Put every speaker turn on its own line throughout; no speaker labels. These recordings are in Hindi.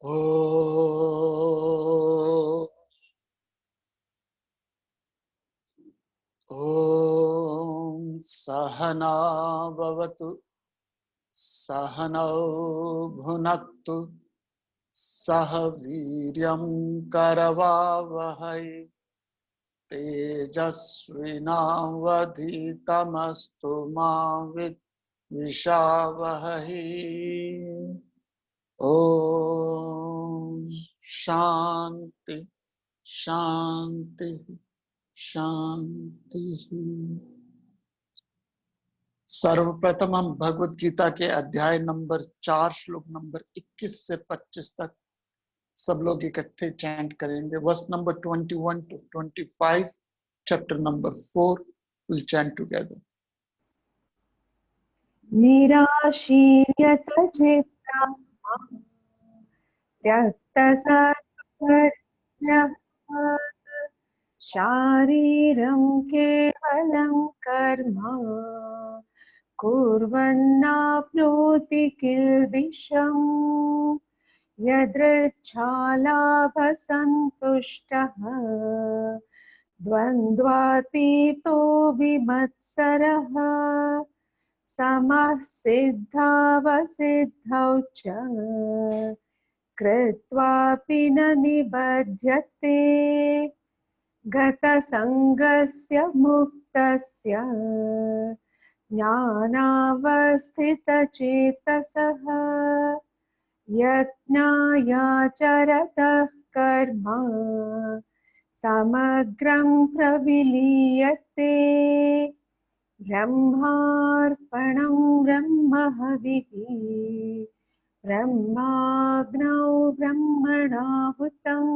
ॐ सहना भवतु सहनौ भुनक्तु सह वीर्यं करवावहै तेजस्विनावधीतमस्तु मा विद्विषावहै। ॐ शांति शांति शांति। सर्वप्रथम हम भगवत गीता के अध्याय नंबर 4 श्लोक नंबर 21 से 25 तक सब लोग इकट्ठे चैंट करेंगे। Verse number 21 to 25, chapter number 4 will chant together.
निराशीर्यत चित्ता त्यक्तसर्वपरिग्रहः शारीरं केवलं कर्म कुर्वन्नाप्नोति किल्बिषम् यदृच्छालाभसन्तुष्टः द्वन्द्वातीतो विमत्सरः समः सिद्धावसिद्धौ च कृत्वापि न निबध्यते गतसङ्गस्य मुक्तस्य ज्ञानावस्थितचेतसः यज्ञायाचरतः कर्म समग्रं प्रविलीयते ब्रह्मार्पणं ब्रह्महविः ब्रह्माग्नौ ब्रह्मणाहुतं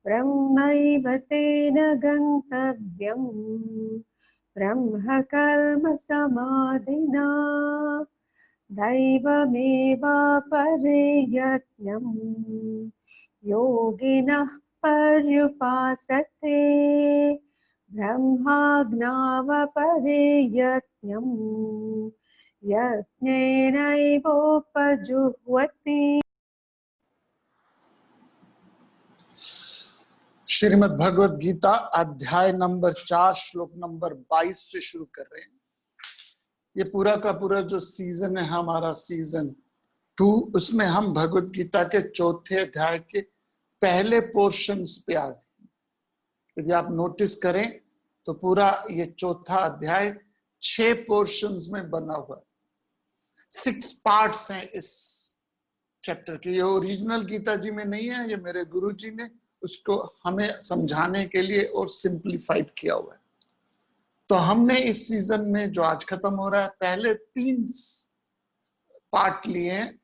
ब्रह्मैव तेन गन्तव्यं ब्रह्मकर्म समाधिना दैवमेवापरे यज्ञं योगिनः पर्युपासते ब्रह्माज्ञावपरे यज्ञं यज्ञेनैवोपजुह्वति।
श्रीमद् भगवत गीता अध्याय नंबर 4 श्लोक नंबर 22 से शुरू कर रहे हैं। ये पूरा का पूरा जो सीजन है हमारा सीजन 2, उसमें हम भगवत गीता के चौथे अध्याय के पहले पोर्शंस पे आए। यदि आप नोटिस करें तो पूरा ये चौथा अध्याय 6 पोर्शंस में बना हुआ है। 6 पार्ट्स हैं इस चैप्टर के। ये ओरिजिनल गीता जी में नहीं है, ये मेरे गुरु जी ने उसको हमें समझाने के लिए और सिंप्लीफाइड किया हुआ है। तो हमने इस सीजन में जो आज खत्म हो रहा है, पहले 3 पार्ट लिए हैं।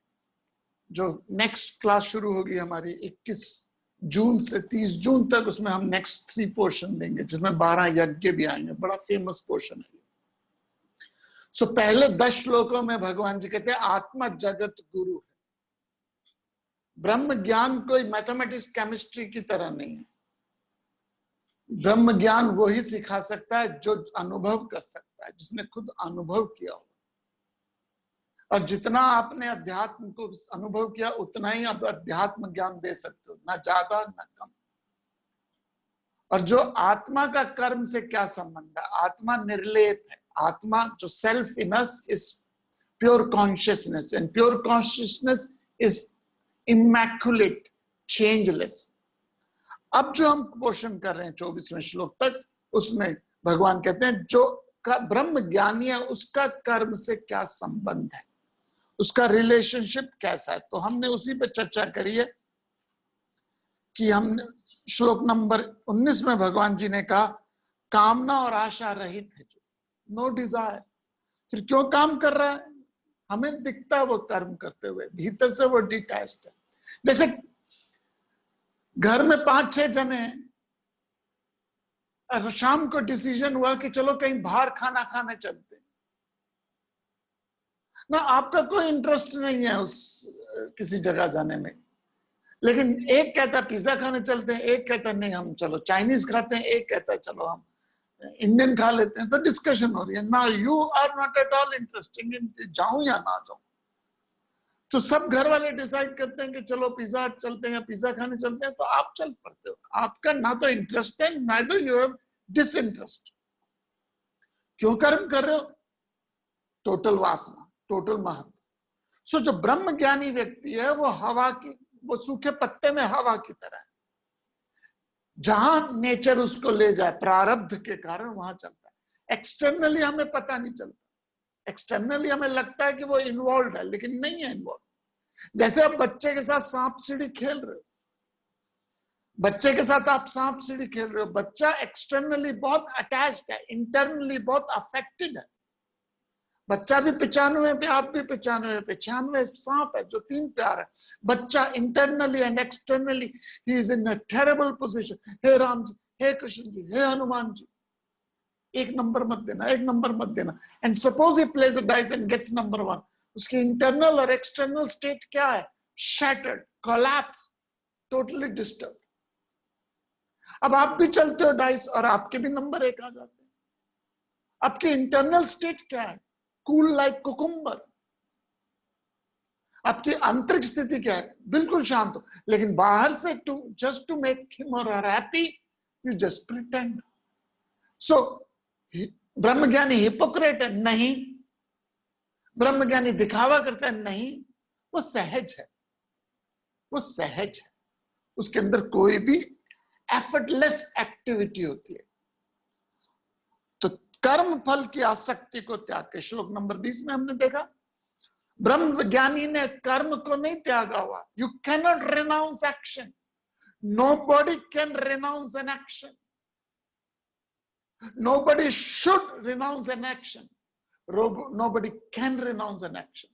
जो नेक्स्ट क्लास शुरू होगी हमारी 21 जून से 30 जून तक, उसमें हम नेक्स्ट 3 पोर्शन देंगे, जिसमें 12 यज्ञ भी आएंगे। बड़ा फेमस पोर्शन है। सो पहले 10 श्लोकों में भगवान जी कहते हैं आत्मा जगत गुरु है। ब्रह्म ज्ञान कोई मैथमेटिक्स केमिस्ट्री की तरह नहीं है। ब्रह्म ज्ञान वो ही सिखा सकता है जो अनुभव कर सकता है, जिसने खुद अनुभव किया हो। और जितना आपने अध्यात्म को अनुभव किया उतना ही आप अध्यात्म ज्ञान दे सकते हो, ना ज्यादा ना कम। और जो आत्मा का कर्म से क्या संबंध है? आत्मा निर्लेप है। आत्मा जो self in us is pure consciousness, and pure consciousness is immaculate, changeless. अब जो हम पोषण कर रहे हैं 24वें श्लोक तक, उसमें भगवान कहते हैं जो का ब्रह्म ज्ञानी है उसका कर्म से क्या संबंध है, उसका रिलेशनशिप कैसा है। तो हमने उसी पे चर्चा करी है कि हमने श्लोक नंबर 19 में भगवान जी ने कहा कामना और आशा रहित है जो, नो डिजायर। फिर क्यों काम कर रहा है? हमें दिखता है वो कर्म करते हुए, भीतर से वो डिटैच्ड है। जैसे घर में 5-6 जने हैं, शाम को डिसीजन हुआ कि चलो कहीं बाहर खाना खाने चलते ना। आपका कोई इंटरेस्ट नहीं है उस किसी जगह जाने में, लेकिन एक कहता है पिज्जा खाने चलते हैं, एक कहता है नहीं हम चलो चाइनीज खाते हैं, एक कहता है चलो हम इंडियन खा लेते हैं। तो डिस्कशन हो रही है ना, you are not at all interesting in जाऊं या ना जाऊं। तो सब घर वाले डिसाइड करते हैं कि चलो पिज्जा हट चलते हैं, पिज्जा खाने चलते हैं, तो आप चल पड़ते हो। आपका ना तो इंटरेस्ट है, नाइदर यू हैव डिसइंटरेस्ट। क्यों कर्म कर रहे हो? टोटल वासना, टोटल महत्व। सो जो ब्रह्म ज्ञानी व्यक्ति है वो हवा की, वो सूखे पत्ते में हवा की तरह है, जहां नेचर उसको ले जाए प्रारब्ध के कारण वहां चलता है। एक्सटर्नली हमें पता नहीं चलता, एक्सटर्नली हमें लगता है कि वो इन्वॉल्व है, लेकिन नहीं है इन्वॉल्व। जैसे आप बच्चे के साथ सांप सीढ़ी खेल रहे हो, बच्चे के साथ आप सांप सीढ़ी खेल रहे हो, बच्चा एक्सटर्नली बहुत अटैच्ड है, इंटरनली बहुत अफेक्टेड है। बच्चा भी 95 पे, आप भी 95 पे, 96 सांप है जो 3 प्यार है। बच्चा internally and externally he is in a terrible position. हे राम जी, हे कृष्ण जी, हे हनुमान जी, 1 नंबर मत देना, 1 नंबर मत देना। And suppose he plays a dice and gets number 1, उसकी इंटरनल और एक्सटर्नल स्टेट क्या है? Shattered, collapse, totally disturb. अब आप भी चलते हो डाइस और आपके भी नंबर 1 आ जाते हैं। आपकी इंटरनल स्टेट क्या है? Cool like cucumber. आपकी आंतरिक स्थिति क्या है? बिल्कुल शांत हो, लेकिन बाहर से just to make him or her happy you just pretend. So ब्रह्मज्ञानी हिपोक्रेट है? नहीं। ब्रह्मज्ञानी दिखावा करता है? नहीं। वो सहज है, वो सहज है, उसके अंदर कोई भी एफर्टलेस एक्टिविटी होती है। तो कर्म फल की आसक्ति को त्याग के, श्लोक नंबर 20 में हमने देखा ब्रह्म ज्ञानी ने कर्म को नहीं त्यागा हुआ। You can not renounce action, nobody can renounce an action, nobody should renounce an action, nobody can renounce an action।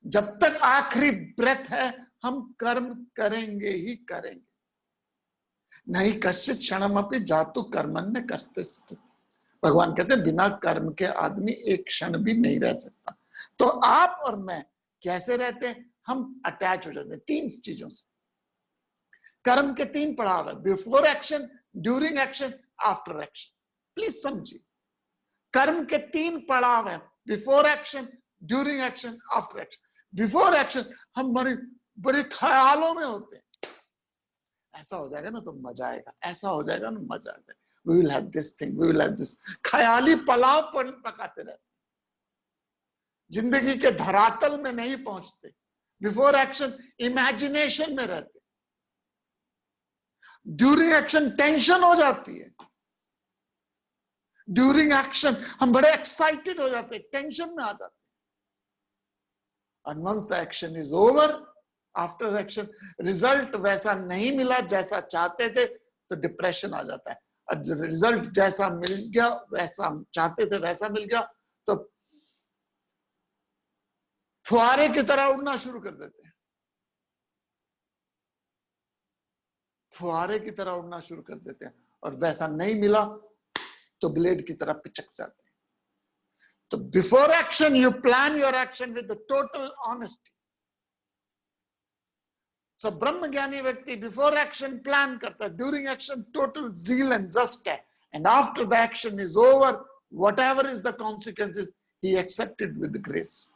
जब तक आखिरी ब्रेथ है हम कर्म करेंगे ही करेंगे। नहीं कश्चित क्षणमपि जातु कर्मण्य कस्ते स्थित। भगवान कहते हैं बिना कर्म के आदमी एक क्षण भी नहीं रह सकता। तो आप और मैं कैसे रहते हैं? हम अटैच हो जाते हैं 3 चीजों से। कर्म के 3 पड़ाव है, before action, during action, after action. Please समझिए, कर्म के 3 पड़ाव हैं, before action, during action, after action. Before action हम बड़े ख्यालों में होते हैं, ऐसा हो जाएगा ना तो मजा आएगा, ऐसा हो जाएगा ना मजा आ जाएगा, we will have this thing, we will have this. ख्याली पुलाव पकाते रहते, जिंदगी के धरातल में नहीं पहुंचते। बिफोर एक्शन इमेजिनेशन में रहते, ड्यूरिंग एक्शन टेंशन हो जाती है, ड्यूरिंग एक्शन हम बड़े एक्साइटेड हो जाते, टेंशन में आ जाते। And once the action is over, after the action result वैसा नहीं मिला जैसा चाहते थे तो डिप्रेशन आ जाता है। और रिजल्ट जैसा मिल गया, वैसा चाहते थे वैसा मिल गया, तो फुहारे की तरह उड़ना शुरू कर देते हैं, फुहारे की तरह उड़ना शुरू कर देते हैं। और वैसा नहीं मिला तो ब्लेड की तरह पिचक जाते हैं। तो before action you plan your action with the total honesty. So ब्रह्म ज्ञानी व्यक्ति बिफोर एक्शन प्लान करता है, during action total zeal and zest है, and after the action is over, whatever is the consequences he accepted with grace.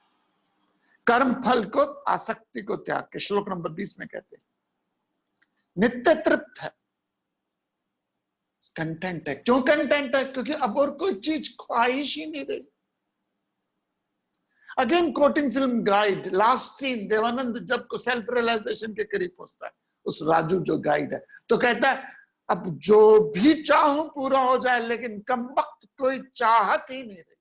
कर्म फल को, आसक्ति को त्याग के, श्लोक नंबर 20 में कहते हैं नित्य तृप्त है, कंटेंट है। क्यों कंटेंट है? क्योंकि अब और कोई चीज ख्वाहिश ही नहीं रही। Again quoting film guide, last scene Dev Anand जब को सेल्फ रियलाइजेशन के करीब पहुंचता है, उस राजू जो गाइड है, तो कहता है अब जो भी चाहूं पूरा हो जाए, लेकिन कमबख्त कोई चाहत ही नहीं रही।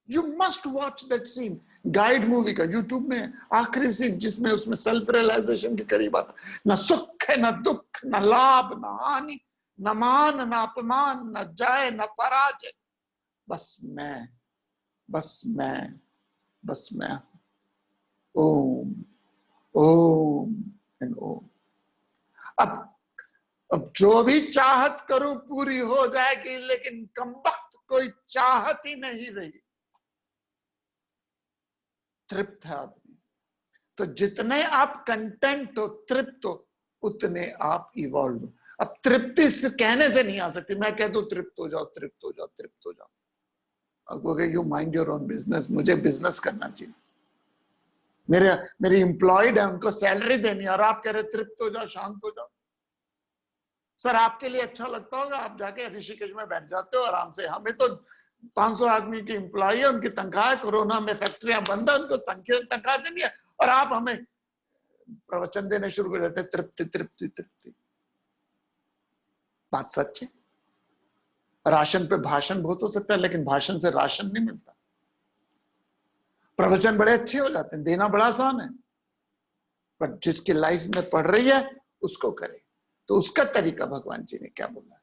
You must watch that scene, guide movie का, यूट्यूब में आखिरी सीन जिसमें उसमें सेल्फ रियलाइजेशन के करीब आता। न सुख है, न दुख, न लाभ, न हानि, न मान, न अपमान, न जय, न पराजय, बस मैं, बस मैं, बस मैं। ओम ओम एंड ओम। अब जो भी चाहत करूं पूरी हो जाएगी, लेकिन कमबख्त कोई चाहत ही नहीं रही। तृप्त है आदमी। तो जितने आप कंटेंट हो, तृप्त हो, उतने आप इवॉल्व हो। अब तृप्ति से कहने से नहीं आ सकती। मैं कह दूं तृप्त हो जाओ, तृप्त हो जाओ, तृप्त हो जाओ, अब you mind your own business, मुझे बिजनेस करना चाहिए। मेरे मेरे एम्प्लॉयड है, उनको सैलरी देनी है, और आप कह रहे तृप्त हो जाओ, शांत हो जाओ। सर आपके लिए अच्छा लगता होगा, आप जाके ऋषिकेश में बैठ जाते हो आराम से। हमें तो 500 आदमी की एम्प्लॉय है, उनकी तनख्वाह है, कोरोना में फैक्ट्रियां बंद है, उनको तनख्वाह देनी है, और आप हमें प्रवचन देने शुरू कर देते, तृप्ति तृप्ति तृप्ति। बात सच है। राशन पे भाषण बहुत हो सकता है, लेकिन भाषण से राशन नहीं मिलता। प्रवचन बड़े अच्छे हो जाते हैं, देना बड़ा आसान है, पर जिसकी लाइफ में पड़ रही है उसको करे। तो उसका तरीका भगवान जी ने क्या बोला,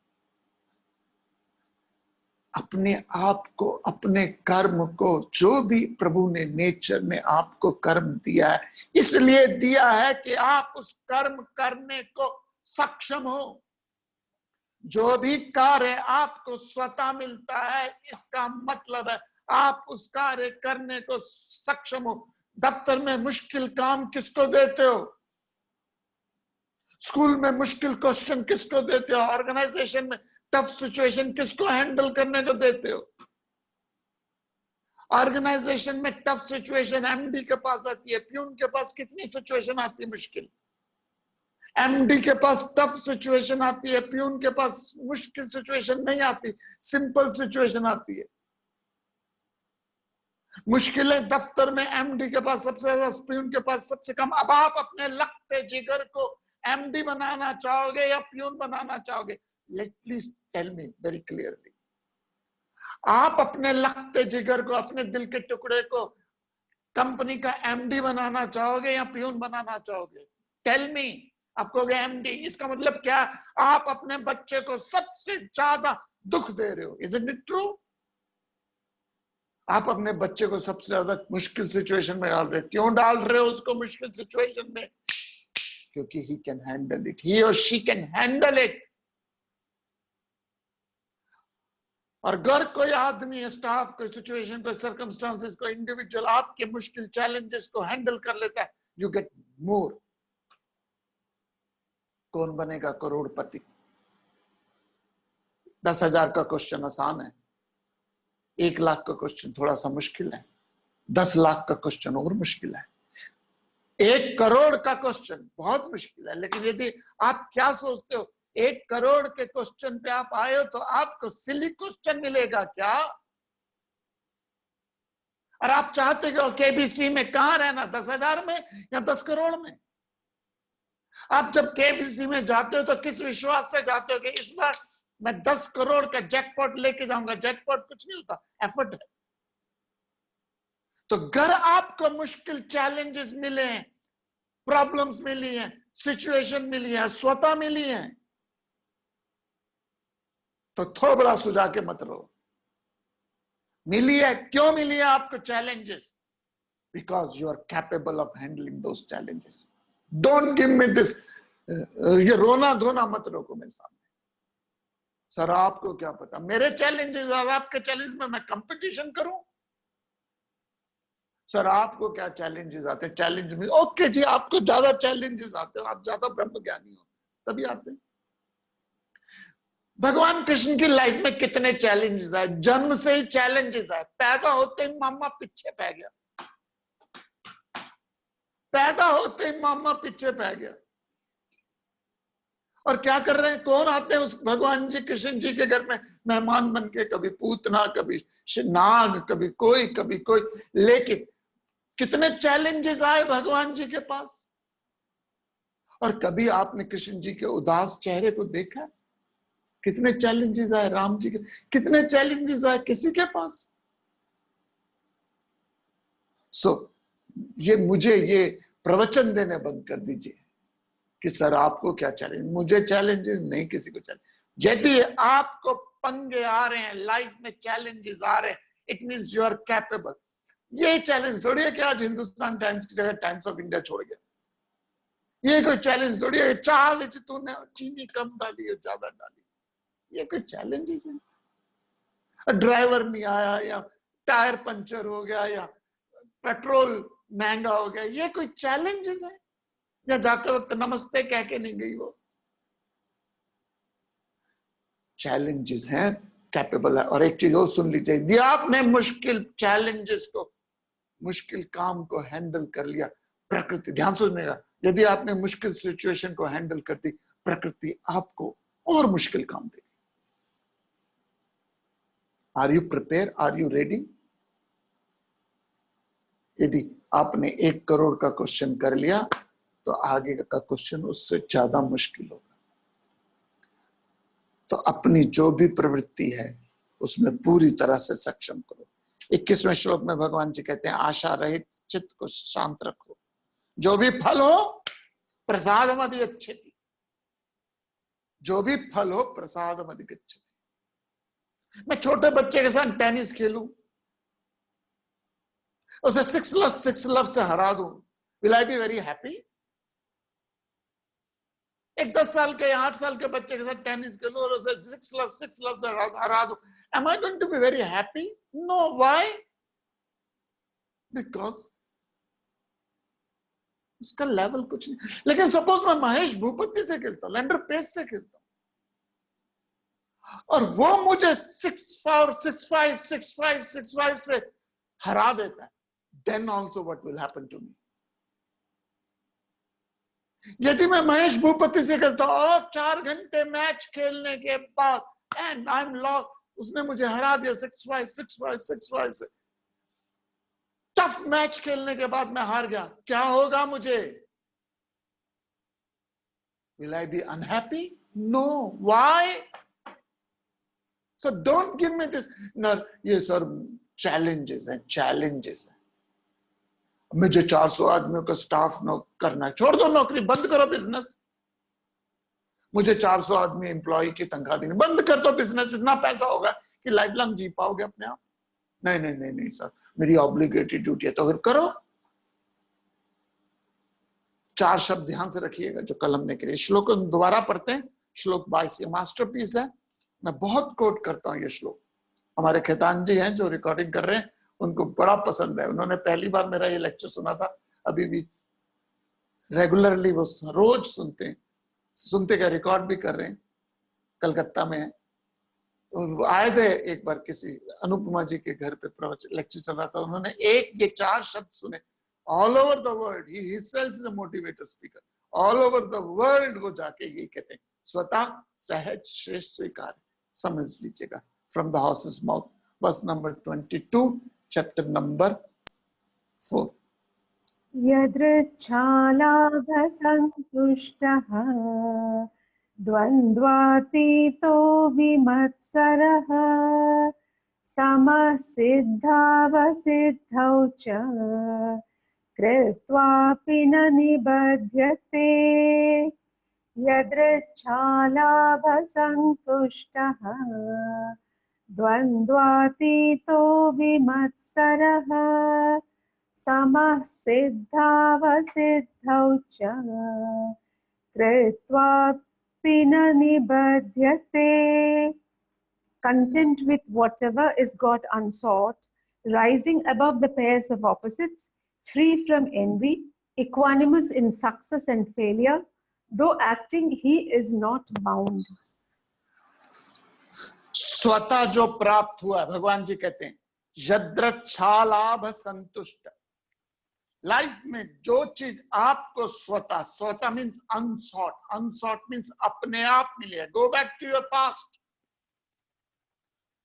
अपने आप को, अपने कर्म को, जो भी प्रभु ने, नेचर ने आपको कर्म दिया है, इसलिए दिया है कि आप उस कर्म करने को सक्षम हो। जो भी कार्य आपको स्वतः मिलता है, इसका मतलब है आप उस कार्य करने को सक्षम हो। दफ्तर में मुश्किल काम किसको देते हो? स्कूल में मुश्किल क्वेश्चन किसको देते हो? ऑर्गेनाइजेशन में टफ सिचुएशन किसको हैंडल करने को देते हो? ऑर्गेनाइजेशन में टफ सिचुएशन एमडी के पास आती है, प्यून के पास कितनी सिचुएशन आती है मुश्किल। एमडी के पास टफ सिचुएशन आती है, प्यून के पास मुश्किल सिचुएशन नहीं आती, सिंपल सिचुएशन आती है। मुश्किलें दफ्तर में एमडी के पास सबसे ज्यादा, प्यून के पास सबसे कम। अब आप अपने लगते जिगर को एमडी बनाना चाहोगे या प्यून बनाना चाहोगे? Please tell me very clearly. आप अपने लगते जिगर को, अपने दिल के टुकड़े को कंपनी का एमडी बनाना चाहोगे या प्यून बनाना चाहोगे? Tell me. आप कहोगे एमडी, इसका मतलब क्या? आप अपने बच्चे को सबसे ज्यादा दुख दे रहे हो। Isn't it true? आप अपने बच्चे को सबसे ज्यादा मुश्किल सिचुएशन में डाल रहे हो। क्यों डाल रहे हो उसको मुश्किल सिचुएशन में? क्योंकि ही कैन हैंडल इट, ही और शी कैन हैंडल इट। और अगर कोई आदमी, स्टाफ, कोई सिचुएशन, कोई सर्कमस्टांसेस, कोई इंडिविजुअल आपके मुश्किल चैलेंजेस को हैंडल कर लेता है, यू गेट मोर। कौन बनेगा करोड़पति? 10,000 का क्वेश्चन आसान है, 1 लाख का क्वेश्चन थोड़ा सा मुश्किल है, 10 लाख का क्वेश्चन और मुश्किल है, 1 करोड़ का क्वेश्चन बहुत मुश्किल है। लेकिन यदि आप क्या सोचते हो, 1 करोड़ के क्वेश्चन पे आप आए हो तो आपको सिली क्वेश्चन मिलेगा क्या? और आप चाहते हो केबीसी में कहां रहना, 10,000 में या 10 करोड़ में? आप जब केबीसी में जाते हो तो किस विश्वास से जाते हो कि इस बार मैं 10 करोड़ का जैकपॉट लेके जाऊंगा? जैकपॉट कुछ नहीं होता, एफर्ट है। तो अगर आपको मुश्किल चैलेंजेस मिले हैं, प्रॉब्लम्स मिली हैं, सिचुएशन मिली है, स्वतः मिली है, तो थोबड़ा सुझा के मत रहो। मिली है, क्यों मिली है आपको challenges? Because you are capable of handling those challenges. Don't give me this, ये रोना धोना मत रोको मेरे सामने। सर आपको क्या पता मेरे चैलेंजेस और आपके चैलेंज में मैं कंपटीशन करूं? सर आपको क्या चैलेंजेस आते हैं? चैलेंज में ओके जी, आपको ज्यादा चैलेंजेस आते हो, आप ज्यादा ब्रह्म ज्ञानी हो तभी आते हैं। भगवान कृष्ण की लाइफ में कितने चैलेंजेस आए? जन्म से ही चैलेंजेस आए। पैदा होते ही मामा पीछे पै गया, पैदा होते ही मामा पीछे पै गया। और क्या कर रहे हैं? कौन आते हैं उस भगवान जी कृष्ण जी के घर में मेहमान बन के? कभी पूतना, कभी नाग, कभी कोई। लेकिन कितने चैलेंजेस आए भगवान जी के पास। और कभी आपने कृष्ण जी के उदास चेहरे को देखा? कितने चैलेंजेस आए राम जी के, कितने चैलेंजेस आए किसी के पास। ये मुझे ये प्रवचन देने बंद कर दीजिए कि सर आपको क्या चैलेंज। मुझे चैलेंजेस नहीं, किसी को चैलेंज। यदि आपको पंगे आ रहे हैं, लाइफ में चैलेंजेस आ रहे हैं, it means you are capable. ये चैलेंज थोड़ी है कि आज हिंदुस्तान टाइम्स की जगह टाइम्स ऑफ इंडिया छोड़ गया। ये कोई चैलेंज थोड़ी है। चाह विच तूने चीनी कम डाली है, ज्यादा डाली, ये कोई चैलेंजेस है? ड्राइवर नहीं आया, या टायर पंचर हो गया, या पेट्रोल महंगा हो गया, ये कोई चैलेंजेस है? या जाते वक्त नमस्ते कह के नहीं गई वो? चैलेंजेस हैं, कैपेबल है। और एक चीज और सुन लीजिए, यदि आपने मुश्किल चैलेंजेस को मुश्किल काम को हैंडल कर लिया, प्रकृति, ध्यान सुनिएगा, यदि आपने मुश्किल सिचुएशन को हैंडल कर दी, प्रकृति आपको और मुश्किल काम देगी। Are you prepare, are you ready? यदि आपने 1 करोड़ का क्वेश्चन कर लिया तो आगे का क्वेश्चन उससे ज्यादा मुश्किल होगा। तो अपनी जो भी प्रवृत्ति है उसमें पूरी तरह से सक्षम करो। 21वें श्लोक में भगवान जी कहते हैं, आशा रहित चित्त को शांत रखो, जो भी फल हो प्रसादम अधिगच्छति, जो भी फल हो प्रसादम अधिगच्छति। मैं छोटे बच्चे के साथ टेनिस खेलूं, उसे 6 लव से हरा दूं, will I be very happy? एक 10 साल के या 8 साल के बच्चे के साथ टेनिस खेलूं और उसे 6 लव से हरा दूं, am I going to be very happy? No. Why? Because उसका लेवल कुछ नहीं। लेकिन सपोज मैं महेश भूपति से खेलता हूं, लैंडर पेस से खेलता हूं, और वो मुझे 6-4, 6-5, 6-5, 6-5 से हरा देता है, then also what will happen to me? यदि मैं महेश भूपति से खेलता हूं और 4 घंटे मैच खेलने के बाद एंड आई एम लॉस्ट, उसने मुझे हरा दिया 6-5, 6-5, 6-5 से, टफ मैच खेलने के बाद मैं हार गया, क्या होगा मुझे? Will I be unhappy? No. Why? So don't give me this, no, ये सर challenges हैं, challenges हैं। मुझे 400 आदमियों का स्टाफ करना है, छोड़ दो नौकरी, बंद करो बिजनेस। मुझे 400 आदमी एम्प्लॉय की तनख्वाह देनी, बंद कर दो बिजनेस, इतना पैसा होगा कि लाइफ लॉन्ग जी पाओगे अपने आप। नहीं नहीं नहीं नहीं सर, मेरी ऑब्लिगेटरी ड्यूटी है, तो फिर करो। 4 शब्द ध्यान से रखिएगा जो कल हमने किए। श्लोक को दोबारा पढ़ते हैं, श्लोक 22 ये मास्टरपीस है, मैं बहुत कोट करता हूं ये श्लोक। हमारे खेतान जी हैं जो रिकॉर्डिंग कर रहे हैं, उनको बड़ा पसंद है, उन्होंने पहली बार मेरा ये लेक्चर सुना था, अभी भी रेगुलरली वो रोज सुनते हैं, सुनते का रिकॉर्ड भी कर रहे हैं, कलकत्ता में है। तो आए थे एक बार किसी अनुपमा जी के घर पे, प्रवचन लेक्चर चल रहा था, उन्होंने ये 4 शब्द सुने, all over the world, he himself is a motivator speaker, all over the world वो जाके ये कहते हैं, स्वतः सहज श्रेष्ठ स्वीकार, समझ लीजिएगा, from the horse's mouth, verse number 22, chapter number 4।
यदृच्छालाभसन्तुष्टः द्वन्द्वातीतो विमत्सरः समः सिद्धावसिद्धौ च कृत्वापि न निबध्यते। यदृच्छालाभसन्तुष्टः द्वन्द्वातीतो विमत्सरः समः सिद्धावसिद्धौ च कृत्वापि न निबध्यते। Content with whatever is got unsought, rising above the pairs of opposites, free from envy, equanimous in success and failure, though acting he is not bound.
स्वतः जो प्राप्त हुआ, भगवान जी कहते हैं यदृच्छालाभ संतुष्ट, लाइफ में जो चीज आपको स्वतः, स्वतः मीन्स अनसॉट, अनसॉट मीन्स अपने आप मिली है, go back to your past,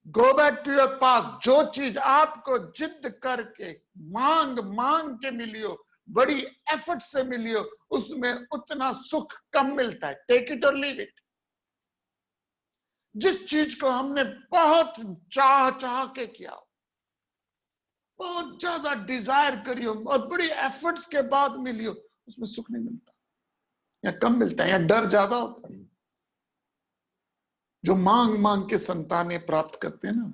go back to your past, जो चीज आपको जिद करके मांग मांग के मिली हो, बड़ी एफर्ट से मिली हो, उसमें उतना सुख कम मिलता है, टेक इट और लीव इट। जिस चीज को हमने बहुत चाह चाह के किया, बहुत ज्यादा डिजायर करी हो और बड़ी एफर्ट्स के बाद मिली हो, उसमें सुख नहीं मिलता, या कम मिलता है, या डर ज्यादा होता है। जो मांग मांग के संतानें प्राप्त करते हैं ना,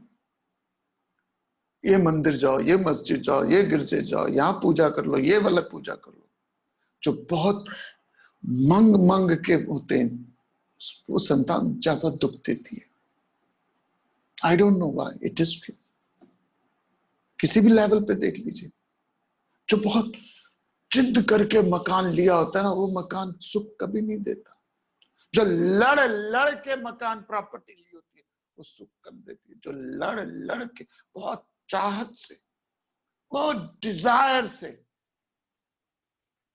ये मंदिर जाओ, ये मस्जिद जाओ, ये गिरजे जाओ, यहां पूजा कर लो, ये वाला पूजा कर लो, जो बहुत मंग मंग के होते हैं, वो संतान ज्यादा दुख देती है। I don't know why, it is true. किसी भी लेवल पे देख लीजिए, जो बहुत जिद करके मकान लिया होता है ना, वो मकान सुख कभी नहीं देता। जो लड़ लड़ के मकान प्रॉपर्टी ली होती है, वो सुख कम देती है। जो लड़ लड़ के बहुत चाहत से, बहुत डिजायर से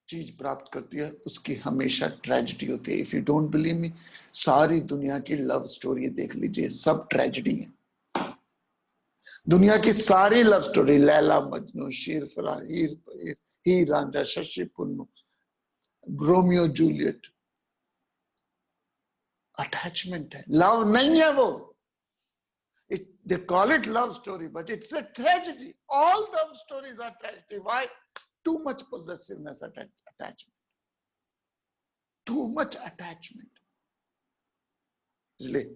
चीज प्राप्त करती है, उसकी हमेशा ट्रेजेडी होती है। If you don't believe me, सारी दुनिया की लव स्टोरी देख लीजिए, सब ट्रेजेडी है। दुनिया की सारी लव स्टोरी, लैला मजनू, शीरफरा, Heer Ranjha, Shashi Punnu, Romeo Juliet, attachment है, लव नहीं है वो। They call it love story, but it's a tragedy. All love stories are tragedy. Why? Too much possessiveness, attachment. Too much attachment. इसलिए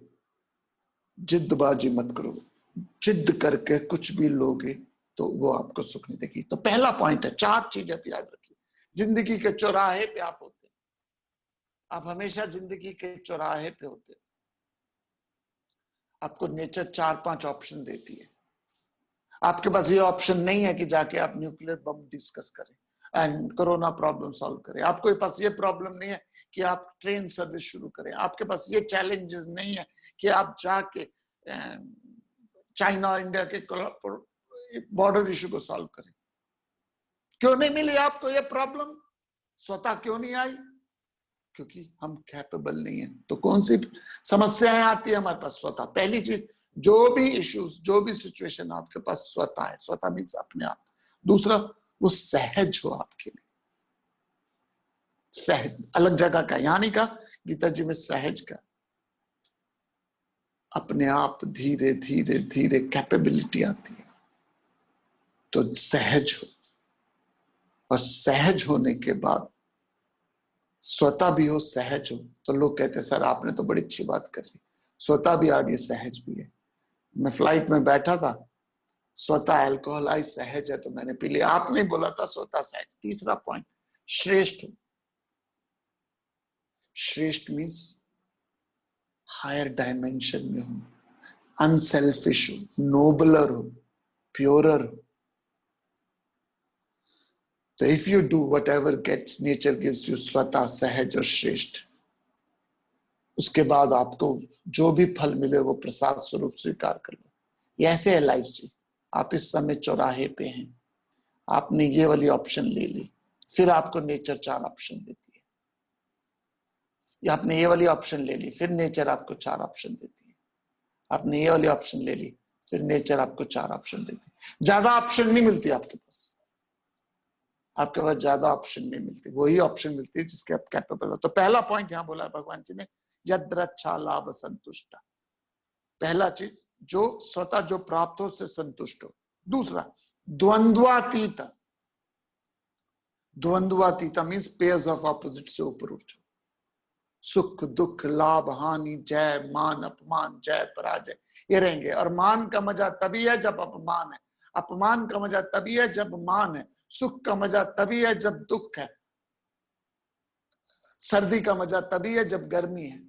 जिद्दबाजी मत करो। जिद्द करके कुछ भी लोगे तो वो आपको सुख नहीं देगी। तो पहला पॉइंट है, 4 चीजें आप याद रखिए। जिंदगी के चौराहे पे आप होते, आप हमेशा जिंदगी के चौराहे पे होते। आपको नेचर 4-5 ऑप्शन देती है। आपके पास ये ऑप्शन नहीं है कि जाके आप न्यूक्लियर बम डिस्कस करें एंड कोरोना प्रॉब्लम सॉल्व करें। आपके पास ये प्रॉब्लम नहीं है कि आप ट्रेन सर्विस शुरू करें। आपके पास ये चैलेंजेस नहीं है कि आप जाके चाइना और इंडिया के बॉर्डर इशू को सॉल्व करें। क्यों नहीं मिली आपको ये प्रॉब्लम? स्वतः क्यों नहीं आई? क्योंकि हम कैपेबल नहीं है। तो कौन सी समस्याएं आती है हमारे पास? स्वतः। पहली चीज, जो भी इश्यूज, जो भी सिचुएशन आपके पास स्वतः है। स्वतः मीन्स अपने आप। दूसरा, वो सहज हो आपके लिए। सहज अलग जगह का, यहां नहीं कहा गीता जी में सहज का। अपने आप धीरे धीरे धीरे कैपेबिलिटी आती है। तो सहज हो, और सहज होने के बाद स्वतः भी हो, सहज हो। तो लोग कहते हैं सर आपने तो बड़ी अच्छी बात कर ली, स्वतः भी आ गई, सहज भी है। मैं फ्लाइट में बैठा था, स्वतः अल्कोहल आई, सहज है तो मैंने पी लिया। आपने बोला था स्वतः सहज। तीसरा पॉइंट, श्रेष्ठ। श्रेष्ठ मीन्स हायर डायमेंशन में हो, अनसेल्फिश हो, नोबलर हो, प्योरर हो। तो if you do whatever gets nature gives you, स्वतः, सहज और श्रेष्ठ, उसके बाद आपको जो भी फल मिले वो प्रसाद स्वरूप स्वीकार कर लो। ये ऐसे है लाइफ जी। आप इस समय चौराहे पे हैं, आपने ये वाली ऑप्शन ले ली, फिर आपको नेचर 4 ऑप्शन देती है। या आपने ये वाली ऑप्शन ले ली, फिर नेचर आपको 4 ऑप्शन देती है। आपने ये वाली ऑप्शन ले ली, फिर नेचर आपको 4 ऑप्शन देती है। ज्यादा ऑप्शन नहीं मिलती आपके पास। आपके पास ज्यादा ऑप्शन नहीं मिलती, वही ऑप्शन मिलती है जिसके आप कैपेबल हो। तो पहला पॉइंट यहां बोला है भगवान जी ने, यद्रच्छा लाभ संतुष्ट। पहला चीज, जो स्वतः जो प्राप्त हो उससे संतुष्ट हो। दूसरा, द्वंद्वातीत। द्वंद्वातीत मीन्स पेयर्स ऑफ ऑपोजिट से ऊपर उठ जाओ। सुख दुख, लाभ हानि, जय मान अपमान, जय पराजय, ये रहेंगे। और मान का मजा तभी है जब अपमान है, अपमान का मजा तभी है जब मान है, सुख का मजा तभी है जब दुख है, सर्दी का मजा तभी है जब गर्मी है।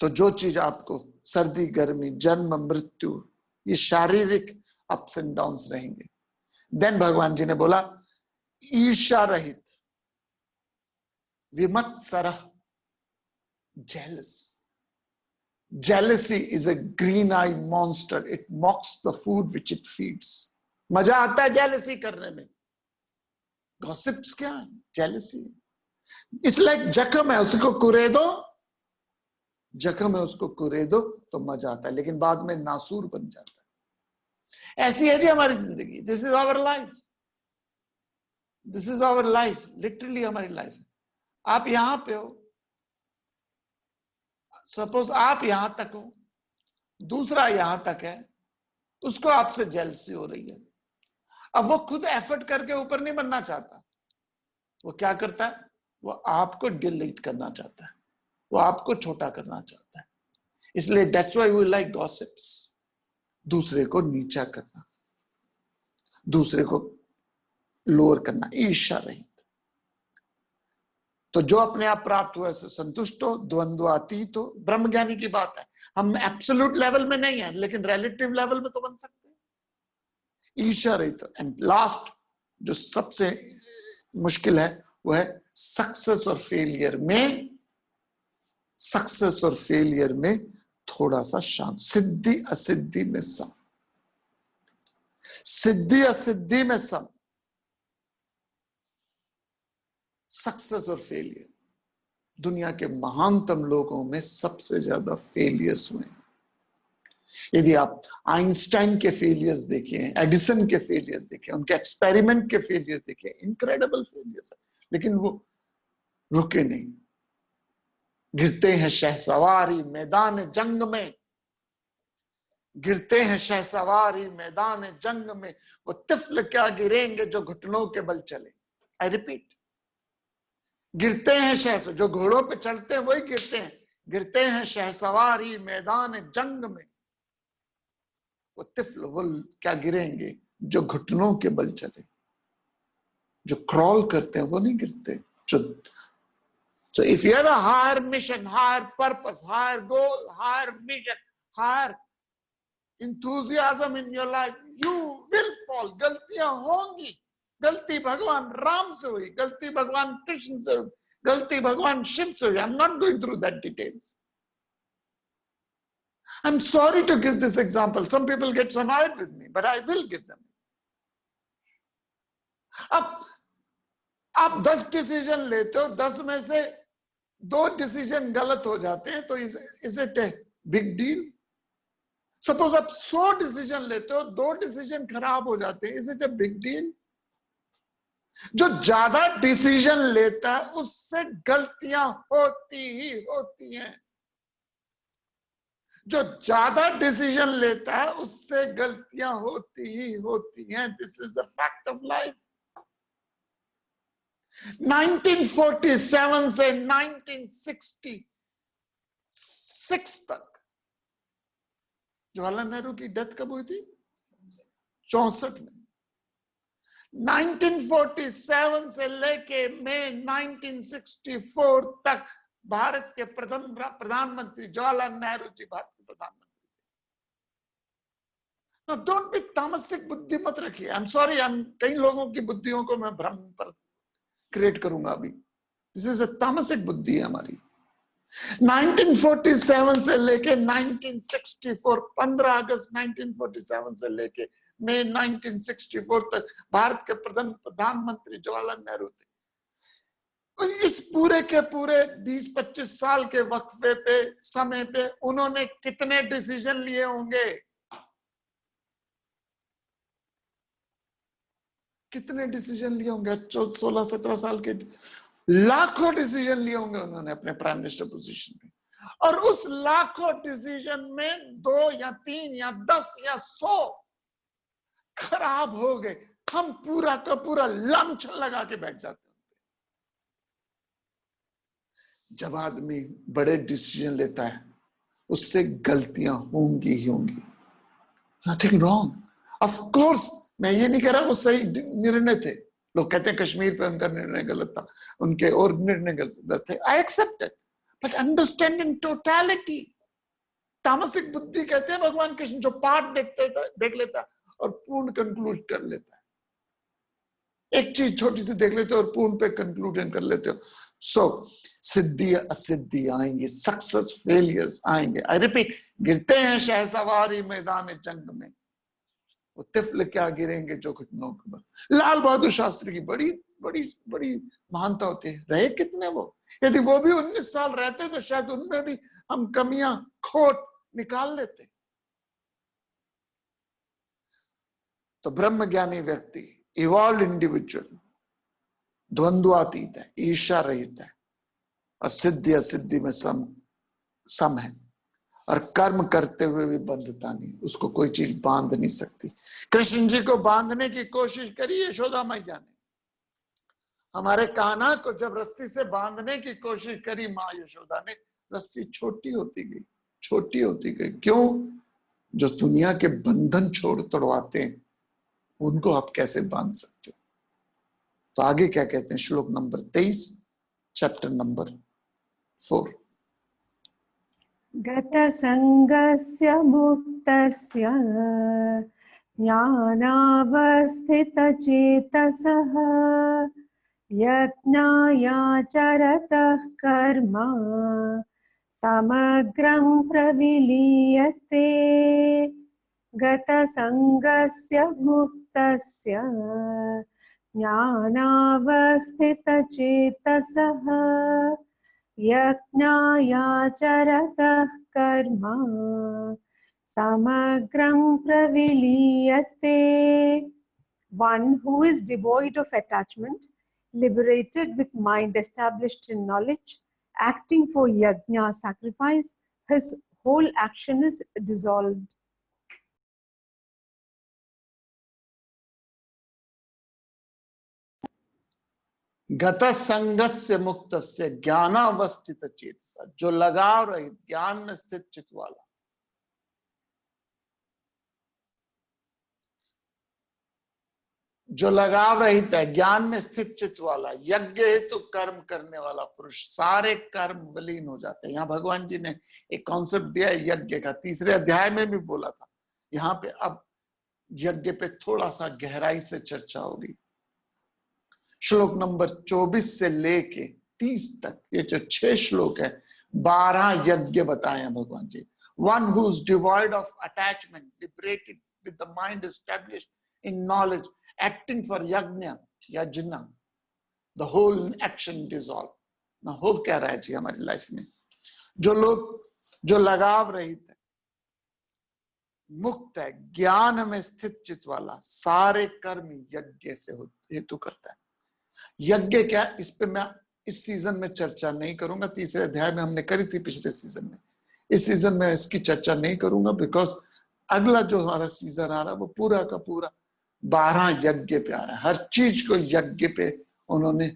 तो जो चीज आपको सर्दी गर्मी, जन्म मृत्यु, ये शारीरिक अप्स एंड डाउन्स रहेंगे। देन भगवान जी ने बोला ईर्ष्या रहित, विमत्सरः, jealous. Jealousy is a green-eyed monster. It mocks the food which it feeds. मजा आता है जेलसी करने में। गॉसिप्स क्या है? जेलसी। इट्स लाइक जख्म है, उसको कुरे दो, जख्म है उसको कुरे दो तो मजा आता है, लेकिन बाद में नासूर बन जाता है। ऐसी है जी हमारी जिंदगी। This is our life, this is our life, literally हमारी लाइफ है। आप यहां पे हो, सपोज आप यहां तक हो, दूसरा यहां तक है, उसको आपसे जेलसी हो रही है। अब वो खुद एफर्ट करके ऊपर नहीं बनना चाहता, वो क्या करता है? वो आपको डिलीट करना चाहता है, वो आपको छोटा करना चाहता है। इसलिए that's why we like gossips. दूसरे को नीचा करना, दूसरे को लोअर करना, ईर्ष्या रहित। तो जो अपने आप प्राप्त हुआ से संतुष्ट हो, द्वंद्वातीत हो। ब्रह्म ज्ञानी की बात है, हम एब्सोल्यूट लेवल में नहीं है, लेकिन रिलेटिव लेवल में तो बन सकते हैं। ईर्ष्या रहित। एंड लास्ट जो सबसे मुश्किल है वो है सक्सेस और फेलियर में, सक्सेस और फेलियर में थोड़ा सा शांत, सिद्धि असिद्धि में शांत। सिद्धि असिद्धि में सम, सक्सेस और फेलियर। दुनिया के महानतम लोगों में सबसे ज्यादा फेलियर्स हुए। यदि आप आइंस्टाइन के फेलियर्स देखें, एडिसन के फेलियर्स देखें, उनके एक्सपेरिमेंट के फेलियर देखें, इनक्रेडिबल फेलियर्स है, लेकिन वो रुके नहीं। गिरते हैं शहसवारी मैदान जंग में, गिरते हैं शहसवारी मैदान जंग में, वो तिफल क्या गिरेंगे जो घुटनों के बल चले। आई रिपीट, गिरते हैं शहस, जो घोड़ों पे चढ़ते हैं वही गिरते हैं। गिरते हैं शहसवारी मैदान जंग में, वो तिफल वो क्या गिरेंगे जो घुटनों के बल चले। जो क्रॉल करते हैं वो नहीं गिरते। So if you have a higher mission, higher purpose, higher goal, higher vision, higher enthusiasm in your life, you will fall. गलतियां होंगी। गलती भगवान राम से हुई, गलती भगवान कृष्ण से हुई, गलती भगवान शिव से हुई। I'm not going through that details. I'm sorry to give this example. Some people get so annoyed with me, but I will give them. अब आप 10 डिसीजन लेते हो, 10 में से 2 डिसीजन गलत हो जाते हैं, तो is it a big deal? Suppose आप 100 डिसीजन लेते हो, 2 डिसीजन खराब हो जाते हैं, is it a big deal? जो ज्यादा डिसीजन लेता है उससे गलतियां होती ही होती हैं। जो ज्यादा डिसीजन लेता है उससे गलतियां होती ही होती हैं। This is the fact of life. 1947 से 1966 तक, जवाहरलाल नेहरू की डेथ कब हुई थी? 64 में। 1947 से लेके मई 1964 तक भारत के प्रथम प्रधानमंत्री जवाहरलाल नेहरू जी भारत के प्रधानमंत्री थे। डोंट बी तामसिक बुद्धि मत रखिए। आई एम सॉरी, कई लोगों की बुद्धियों को मैं भ्रम पर क्रिएट करूंगा अभी। दिस इज अ तामसिक बुद्धि है हमारी। 1947 से लेके 1964, 15 अगस्त 1947 से लेके मई 1964 तक भारत के प्रधानमंत्री जवाहरलाल नेहरू थे। और इस पूरे के पूरे 20-25 साल के वक्फे पे, समय पे उन्होंने कितने डिसीजन लिए होंगे? कितने डिसीजन लिए होंगे? 16-17 साल के लाखों डिसीजन लिए होंगे उन्होंने अपने प्राइम मिनिस्टर पोजीशन में। और उस लाखों डिसीजन में 2 या 3 या 10 या 100 खराब हो गए, हम पूरा का पूरा लांछन लगा के बैठ जाते हैं। जब आदमी बड़े डिसीजन लेता है उससे गलतियां होंगी ही होंगी। Nothing wrong, of course. मैं ये नहीं कह रहा वो सही निर्णय थे। लोग कहते हैं कश्मीर पे उनका निर्णय गलत था, उनके और निर्णय गलत थे। I accept it, but understanding totality. तामसिक बुद्धि कहते हैं भगवान कृष्ण, जो पार्ट देख लेता है और पूर्ण कंक्लूड कर लेता है। एक चीज छोटी सी देख लेते हो और पूर्ण पे कंक्लूजन कर लेते हो। सो सिद्धि असिद्धि आएंगे, सक्सेस फेलियर्स आएंगे। आई रिपीट, गिरते हैं शहसवारी मैदान जंग में, वो तिफल क्या गिरेंगे जो घुटनों के बल। लाल बहादुर शास्त्री की बड़ी बड़ी बड़ी महानता होती है। रहे कितने वो, यदि वो भी 19 साल रहते तो शायद उनमें भी हम कमियां खोट निकाल लेते। तो ब्रह्मज्ञानी व्यक्ति, इवॉल्व इंडिविजुअल, द्वंद्वातीत है, ईर्ष्या रहित है, और सिद्धि असिद्धि में सम है, और कर्म करते हुए भी बंधता नहीं, उसको कोई चीज बांध नहीं सकती। कृष्ण जी को बांधने की कोशिश करी यशोदा मैया ने। हमारे कान्हा को जब रस्सी से बांधने की कोशिश करी माँ यशोदा ने, रस्सी छोटी होती गई, छोटी होती गई। क्यों? जो दुनिया के बंधन तोड़वाते हैं उनको आप कैसे बांध सकते हो? तो आगे क्या कहते हैं, श्लोक नंबर 23, चैप्टर नंबर 4।
गतसंगस्य मुक्तस्य ज्ञानावस्थितचेतसः यज्ञायाचरतः कर्म समग्रं प्रविलीयते गतसङ्गस्य मुक्तस्य ज्ञानावस्थितचेतसः यज्ञायाचरतः कर्म समग्रं प्रविलीयते. One who is devoid of attachment, liberated with mind established in knowledge, acting for yajna, sacrifice, his whole action is dissolved.
गत संगस्य मुक्तस्य ज्ञानावस्थित चेतसा, जो लगाव रहित ज्ञान में स्थित चित वाला, जो लगाव रहित है, ज्ञान में स्थित चित वाला, यज्ञ हेतु कर्म करने वाला पुरुष, सारे कर्म विलीन हो जाते हैं। यहाँ भगवान जी ने एक कॉन्सेप्ट दिया है यज्ञ का, 3रे अध्याय में भी बोला था। यहाँ पे अब यज्ञ पे थोड़ा सा गहराई से चर्चा होगी। श्लोक नंबर 24 से लेके 30 तक ये जो 6 श्लोक है, 12 यज्ञ बताए हैं भगवान जी। One who is devoid of attachment, liberated with the mind established in knowledge, acting for yagya, the whole action dissolve. ना हो क्या रहा है जी हमारी लाइफ में? जो लोग जो लगाव रहित है, मुक्त है, ज्ञान में स्थित चित वाला, सारे कर्म यज्ञ से हेतु करता है। यज्ञ क्या, इस पे मैं इस सीजन में चर्चा नहीं करूंगा। 3रे अध्याय में हमने करी थी पिछले सीजन में, इस सीजन में इसकी चर्चा नहीं करूंगा, बिकॉज अगला जो हमारा सीजन आ रहा है वो पूरा का पूरा 12 यज्ञ पे आ रहा है। हर चीज को यज्ञ पे उन्होंने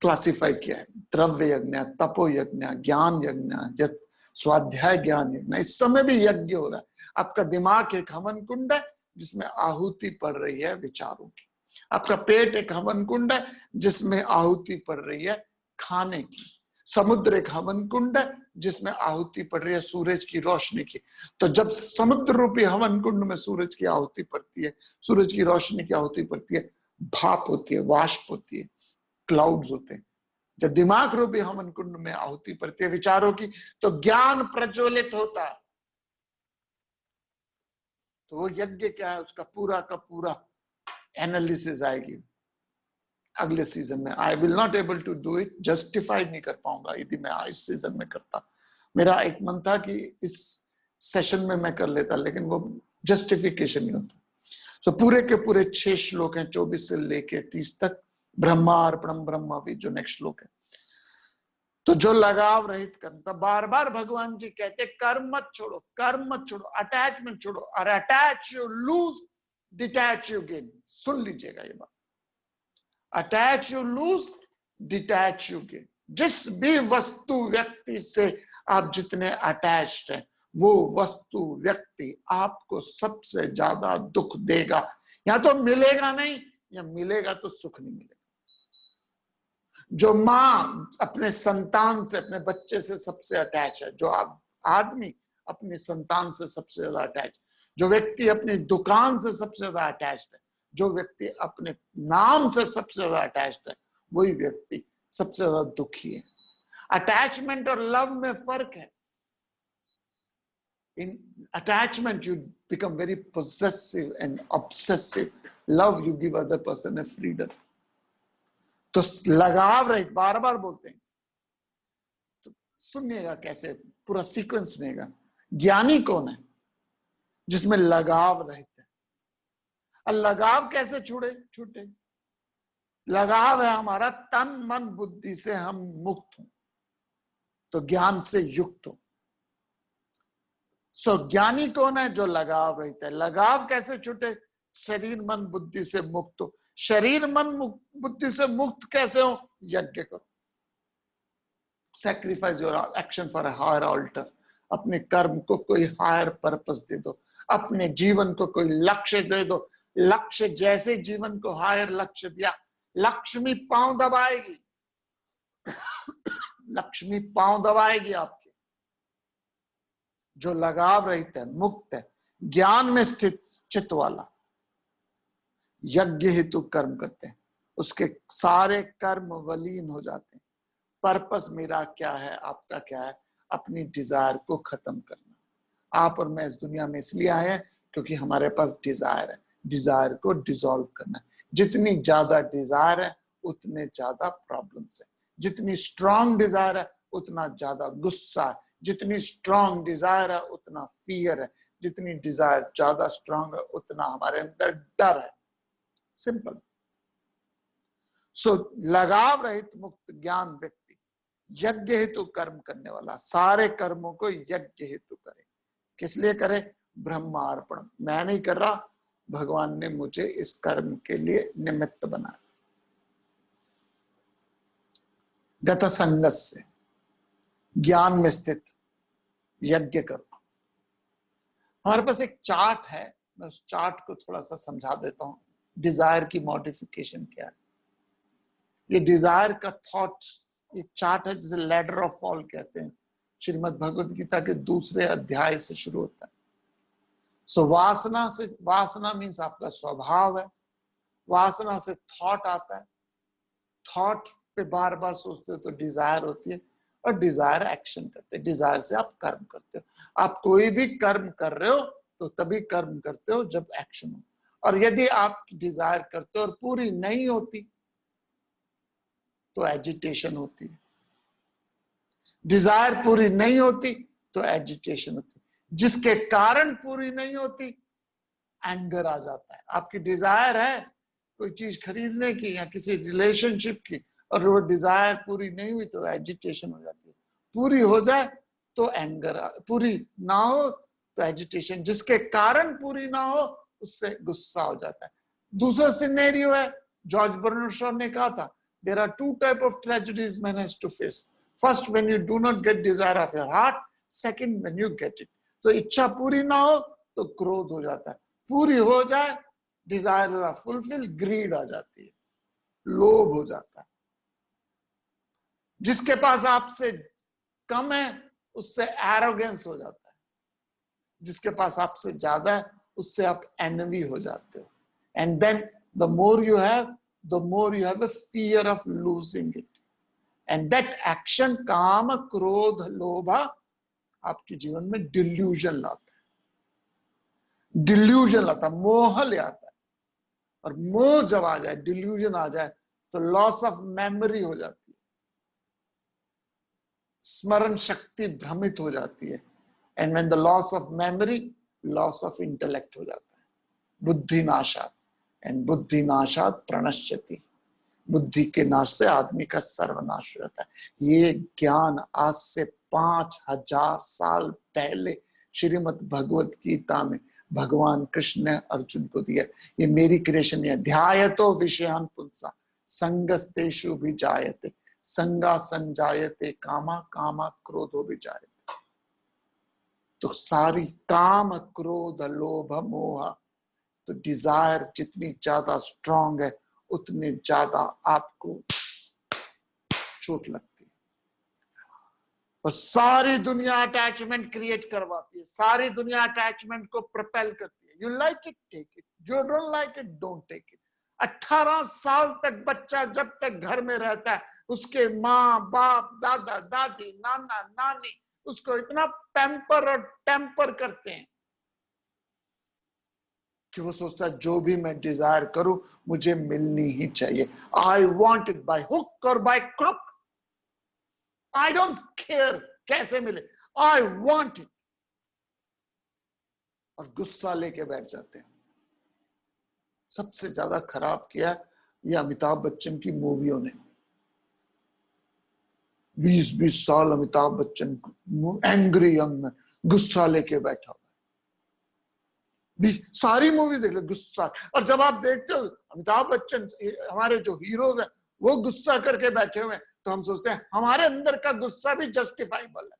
क्लासिफाई किया है। द्रव्य यज्ञ, तपो यज्ञ, ज्ञान यज्ञ, स्वाध्याय ज्ञान यज्ञ। इस समय भी यज्ञ हो रहा है। आपका दिमाग एक हवन कुंड है जिसमें आहुति पड़ रही है विचारों की। आपका पेट एक हवन कुंड है जिसमें आहुति पड़ रही है खाने की। समुद्र एक हवन कुंड है जिसमें आहुति पड़ रही है सूरज की रोशनी की। तो जब समुद्र रूपी हवन कुंड में सूरज की आहुति पड़ती है, सूरज की रोशनी की आहुति पड़ती है, भाप होती है, वाष्प होती है, क्लाउड्स होते हैं। जब दिमाग रूपी हवन कुंड में आहुति पड़ती है विचारों की, तो ज्ञान प्रज्वलित होता है। तो वो यज्ञ क्या है, उसका पूरा का पूरा एनालिसिस आएगी अगले सीजन में। I will not able to do it, justify नहीं कर पाऊंगा यदि मैं इस सीजन में करता। मेरा एक मन था कि इस सेशन में मैं कर लेता, लेकिन वो जस्टिफिकेशन नहीं होता। तो पूरे के पूरे 6 श्लोक हैं 24 से लेके 30 तक। ब्रह्मार्पणम ब्रह्मवि जो नेक्स्ट श्लोक है। तो जो लगाव रहित कर्म, तब बार बार भगवान जी कहते कर्म मत छोड़ो, कर्म मत छोड़ो, अटैचमेंट छोड़ो। और attach you lose, detach you gain. सुन लीजिएगा ये बात, attach you lose, detach you gain. जिस भी वस्तु व्यक्ति से आप जितने अटैच्ड हैं, वो वस्तु व्यक्ति आपको सबसे ज्यादा दुख देगा। या तो मिलेगा नहीं, या मिलेगा तो सुख नहीं मिलेगा। जो माँ अपने संतान से, अपने बच्चे से सबसे अटैच है, जो आदमी अपनी संतान से सबसे ज्यादा अटैच, जो व्यक्ति अपनी दुकान से सबसे ज्यादा अटैच्ड है, जो व्यक्ति अपने नाम से सबसे ज्यादा अटैच्ड है, वही व्यक्ति सबसे ज्यादा दुखी है। अटैचमेंट और लव में फर्क है। In attachment you become very possessive and obsessive. Love you give other person a freedom. तो लगाव रहित, बार बार बोलते हैं, तो सुनिएगा कैसे, पूरा सीक्वेंस सुनिएगा। ज्ञानी कौन है? जिसमें लगाव रहित है। और लगाव कैसे छूटे? लगाव है हमारा तन मन बुद्धि से हम मुक्त हो, तो ज्ञान से युक्त हो। सो ज्ञानी कौन है? जो लगाव रहित है। लगाव कैसे छूटे? शरीर मन बुद्धि से मुक्त हो। शरीर मन बुद्धि से मुक्त कैसे हो? यज्ञ करो। Sacrifice your action for a higher altar. अपने कर्म को कोई हायर पर्पस दे दो, अपने जीवन को कोई लक्ष्य दे दो। लक्ष्य जैसे जीवन को हायर लक्ष्य दिया, लक्ष्मी पांव दबाएगी। लक्ष्मी पांव दबाएगी आपके। जो लगाव रहित है, मुक्त है, ज्ञान में स्थित चित्त वाला, यज्ञ हेतु कर्म करते हैं, उसके सारे कर्म वलीन हो जाते हैं। पर्पस मेरा क्या है, आपका क्या है? अपनी डिजायर को खत्म करना, आप और मैं इस दुनिया में इसलिए आए हैं क्योंकि हमारे पास डिजायर है, डिजायर को डिसॉल्व करना है। जितनी ज्यादा डिजायर है उतने ज्यादा प्रॉब्लम्स है, जितनी स्ट्रांग डिजायर है उतना ज्यादा गुस्सा है, जितनी स्ट्रांग डिजायर है उतना फियर है, जितनी डिजायर ज्यादा स्ट्रांग है उतना हमारे अंदर डर है। सिंपल। सो लगाव रहित मुक्त ज्ञान व्यक्ति यज्ञ हेतु कर्म करने वाला सारे कर्मों को यज्ञ हेतु करे। किस लिए करे? ब्रह्मार्पण। मैं नहीं कर रहा, भगवान ने मुझे इस कर्म के लिए निमित्त बनाया। गत संगत से ज्ञान में स्थित यज्ञ करो। हमारे पास एक चार्ट है, मैं उस चार्ट को थोड़ा सा समझा देता हूं। डिजायर की मॉडिफिकेशन क्या है? ये डिजायर का थॉट एक चार्ट है जिसे लैडर ऑफ फॉल कहते हैं। श्रीमद् भगवद गीता के 2 अध्याय से शुरू होता है। सो वासना से, वासना मीन्स आपका स्वभाव है। वासना से थॉट आता है, थॉट पे बार बार सोचते हो तो डिजायर होती है, और डिजायर एक्शन करते हैं, डिजायर से आप कर्म करते हो। आप कोई भी कर्म कर रहे हो तो तभी कर्म करते हो जब एक्शन हो। और यदि आप डिजायर करते हो और पूरी नहीं होती तो एजिटेशन होती है। डिजायर पूरी नहीं होती तो एजिटेशन होती है, जिसके कारण पूरी नहीं होती एंगर आ जाता है। आपकी डिजायर है कोई चीज खरीदने की या किसी रिलेशनशिप की, और वो डिजायर पूरी नहीं हुई तो एजिटेशन हो जाती है। पूरी हो जाए तो एंगर, पूरी ना हो तो एजिटेशन, जिसके कारण पूरी ना हो उससे गुस्सा हो जाता है। दूसरा सिनेरियो है, जॉर्ज बर्नार्ड शॉ ने कहा था, there are 2 type of tragedies man has to face. First, when you do not get desire of your heart. Second, when you get it. तो इच्छा पूरी ना हो तो क्रोध हो जाता है, पूरी हो जाए डिजायर आर फुलफिल, ग्रीड आ जाती है, लोभ हो जाता है। जिसके पास आपसे कम है उससे एरोगेंस हो जाता है, जिसके पास आपसे ज्यादा है उससे आप एनवी हो जाते हो। And then the more you have, the more you have a fear of losing it. And that action, काम क्रोध लोभ, आपके जीवन में डिल्यूजन लाता है। डिल्यूजन लाता है, मोह ले आता है। और मोह जब आ जाए, डिल्यूजन आ जाए, तो लॉस ऑफ मेमोरी हो जाती है, स्मरण शक्ति भ्रमित हो जाती है। And when the loss of memory, loss of intellect हो जाता है। बुद्धि नाशात, एंड बुद्धि नाशात प्रणश्यति। बुद्धि के नाश से आदमी का सर्वनाश हो जाता है। ये ज्ञान आज से 5000 साल पहले श्रीमद् भगवत गीता में भगवान कृष्ण ने अर्जुन को दिया। ये मेरी क्रिएशन है। ध्यायतो विषयान पुंसा संगस्तेषु भी जायते, संगा संजायते कामा, कामा क्रोधो भी जायते। तो सारी काम क्रोध लोभ मोह, तो डिजायर जितनी ज्यादा स्ट्रांग है उतने ज्यादा आपको चोट लगती है। और सारी दुनिया अटैचमेंट क्रिएट करवाती है, सारी दुनिया अटैचमेंट को प्रोपेल करती है। You like it, take it, you don't like it, don't take it. 18 साल तक बच्चा जब तक घर में रहता है, उसके माँ बाप, दादा दादी, नाना नानी उसको इतना पैम्पर और टेम्पर करते हैं कि वो सोचता है जो भी मैं डिजायर करूं मुझे मिलनी ही चाहिए। I want it by hook or by crook, I don't care कैसे मिले, आई वॉन्ट इट। और गुस्सा लेके बैठ जाते हैं। सबसे ज्यादा खराब किया ये अमिताभ बच्चन की मूवियों ने। 20-20 साल अमिताभ बच्चन एंग्री यंग में गुस्सा लेके बैठा, सारी मूवीज देख लो गुस्सा। और जब आप देखते हो अमिताभ बच्चन, हमारे जो हीरोज हैं, वो गुस्सा करके बैठे हुए हैं, तो हम सोचते हैं हमारे अंदर का गुस्सा भी जस्टिफाइबल है।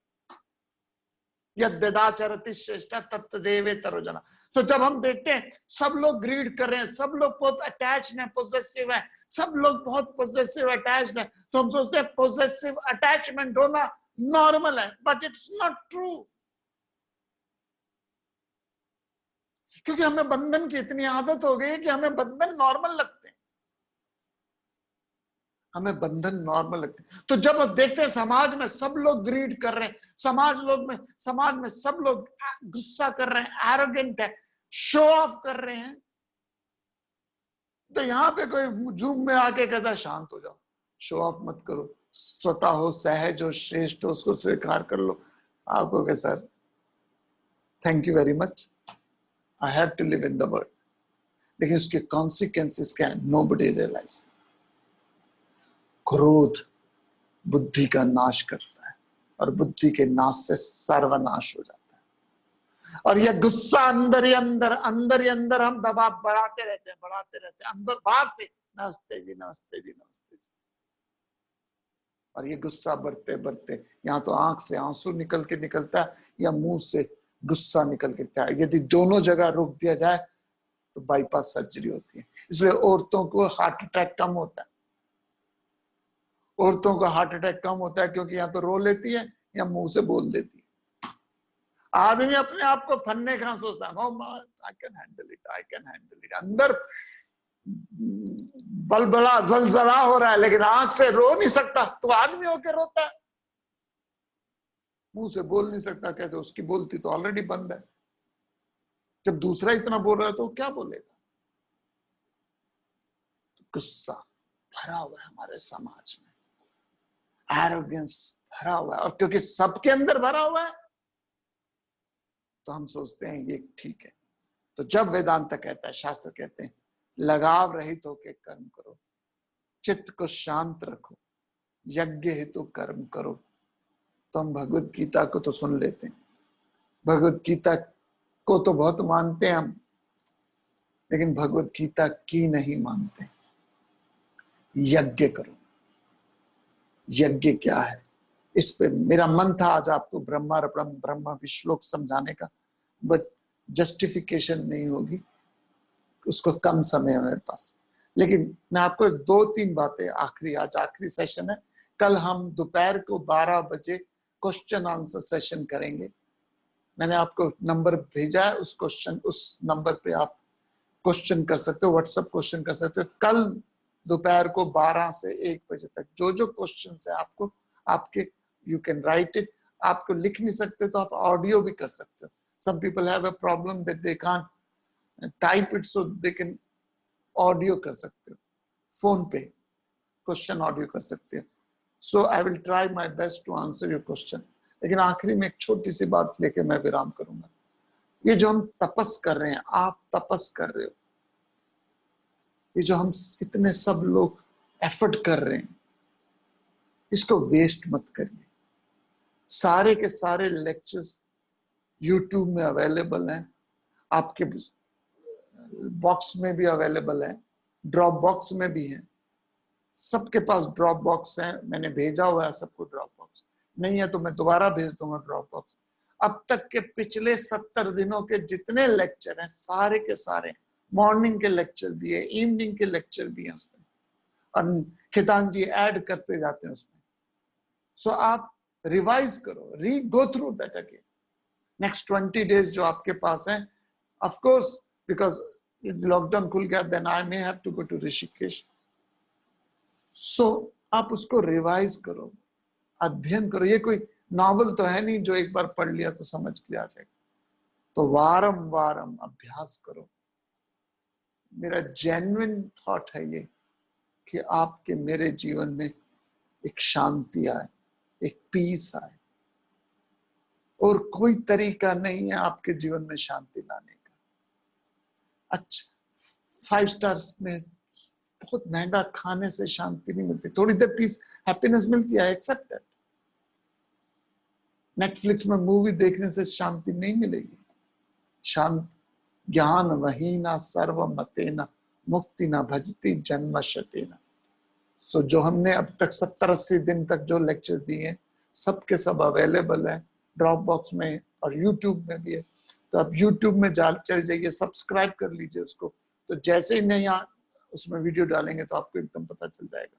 यद्यदाचरति श्रेष्ठ तत्तदेवे तरोजना। तो जब हम देखते हैं सब लोग ग्रीड कर रहे हैं, सब लोग बहुत अटैच्ड हैं, पोजेसिव है, सब लोग बहुत पोजेसिव अटैच्ड हैं, तो हम सोचते हैं पोजेसिव अटैचमेंट होना नॉर्मल है, बट इट्स नॉट ट्रू। क्योंकि हमें बंधन की इतनी आदत हो गई है कि हमें बंधन नॉर्मल लगते हैं। हमें बंधन नॉर्मल लगते हैं। तो जब हम देखते हैं समाज में सब लोग ग्रीड कर रहे हैं, समाज में सब लोग गुस्सा कर रहे हैं, एरोगेंट है, शो ऑफ कर रहे हैं, तो यहाँ पे कोई जूम में आके कहता शांत हो जाओ, शो ऑफ मत करो, स्वतः हो, सहज हो, श्रेष्ठ हो, उसको स्वीकार कर लो। आपको क्या sir, thank you very much, I have to live in the world, लेकिन उसके कॉन्सिक्वेंसेस क्या है, नोबडी रियलाइज। क्रोध बुद्धि का नाश करता है और बुद्धि के नाश से सर्वनाश हो जाता है। और यह गुस्सा अंदर ही अंदर हम दबाव बढ़ाते रहते हैं अंदर, बाहर से नमस्ते जी नमस्ते जी नमस्ते जी। और ये गुस्सा बढ़ते बढ़ते यहाँ तो आंख से आंसू निकलता है या मुंह से गुस्सा निकल के आता है। यदि दोनों जगह रोक दिया जाए तो बाईपास सर्जरी होती है। इसलिए औरतों को हार्ट अटैक कम होता है, औरतों का हार्ट अटैक कम होता है क्योंकि या तो रो लेती है या मुंह से बोल देती है। आदमी अपने आप को फन्ने कहां सोचता है, आई कैन हैंडल इट, अंदर बलबला जलजला हो रहा है लेकिन आंख से रो नहीं सकता, तो आदमी होकर रोता है। मुंह से बोल नहीं सकता, कहते उसकी बोलती तो ऑलरेडी बंद है। जब दूसरा इतना बोल रहा है तो क्या बोलेगा। तो गुस्सा भरा हुआ है हमारे समाज में, एरोगेंस भरा हुआ है, और क्योंकि सबके अंदर भरा हुआ है तो हम सोचते हैं ये ठीक है। तो जब वेदांत कहता है, शास्त्र कहते हैं लगाव रहित होकर कर्म करो, चित्त को शांत रखो, यज्ञ हेतु कर्म करो, तो हम भगवत गीता को तो सुन लेते हैं, भगवत गीता को तो बहुत मानते हैं हम, लेकिन भगवत गीता की नहीं मानते। यज्ञ करो। यज्ञ क्या है, इस पे मेरा मन था आज आपको ब्रह्मा विश्लोक समझाने का, बट जस्टिफिकेशन नहीं होगी, उसको कम समय है मेरे पास। लेकिन मैं आपको 2-3 बातें, आज आखिरी सेशन है, कल हम दोपहर को 12 बजे क्वेश्चन आंसर सेशन करेंगे। मैंने आपको नंबर भेजा है, उस नंबर पे आप क्वेश्चन कर सकते हो, व्हाट्सएप क्वेश्चन कर सकते हो। कल दोपहर को 12 से 1 बजे तक जो क्वेश्चन है आपको, आपके यू कैन राइट इट, आपको लिख नहीं सकते तो आप ऑडियो भी कर सकते हो। Some people have a problem that they can't type it, so they can audio कर सकते हो, फोन पे क्वेश्चन ऑडियो कर सकते हो। So I will try my best to answer your question. लेकिन आखिरी में एक छोटी सी बात लेके मैं विराम करूंगा। ये जो हम तपस कर रहे हैं, आप तपस कर रहे हो, ये जो हम इतने सब लोग एफर्ट कर रहे हैं, इसको वेस्ट मत करिए। सारे के सारे लेक्चर्स यूट्यूब में अवेलेबल हैं, आपके बॉक्स में भी अवेलेबल है, ड्रॉप बॉक्स में भी है, सबके पास ड्रॉप बॉक्स है, मैंने भेजा हुआ है सबको ड्रॉप बॉक्स। नहीं है तो मैं दोबारा भेज दूंगा ड्रॉप बॉक्स। अब तक के पिछले 70 दिनों के जितने लेक्चर हैं, सारे के सारे, मॉर्निंग के लेक्चर भी है, इवनिंग के लेक्चर भी है उसमें, और खितान जी ऐड करते जाते हैं उसमें। सो आप रिवाइज करो, read, go through that again. Next 20 days जो आपके पास है, ऑफ कोर्स बिकॉज लॉकडाउन खुल गया, then I may have to go to Rishikesh. So आप उसको रिवाइज करो, अध्ययन करो। ये कोई नॉवल तो है नहीं जो एक बार पढ़ लिया तो समझ के आ जाएगा, तो वारंवार अभ्यास करो। मेरा जेन्युइन थॉट है ये कि आपके मेरे जीवन में एक शांति आए, एक पीस आए, और कोई तरीका नहीं है आपके जीवन में शांति लाने का। अच्छा, 5 स्टार्स में बहुत महंगा खाने से शांति नहीं मिलती, थोड़ी देर पीस हैप्पीनेस मिलती है, एक्सेप्ट दैट। नेटफ्लिक्स में मूवी देखने से शांति नहीं मिलेगी। शांत ज्ञान वहीना सर्वमतेना मुक्ति न भजती जन्म शतेना। सो जो हमने अब तक 70-80 दिन तक जो लेक्चर दिए हैं, सबके सब अवेलेबल है ड्रॉप बॉक्स में और यूट्यूब में भी है। तो आप यूट्यूब में चल जाइए, सब्सक्राइब कर लीजिए उसको, तो जैसे ही नहीं उसमें वीडियो डालेंगे तो आपको एकदम पता चल जाएगा।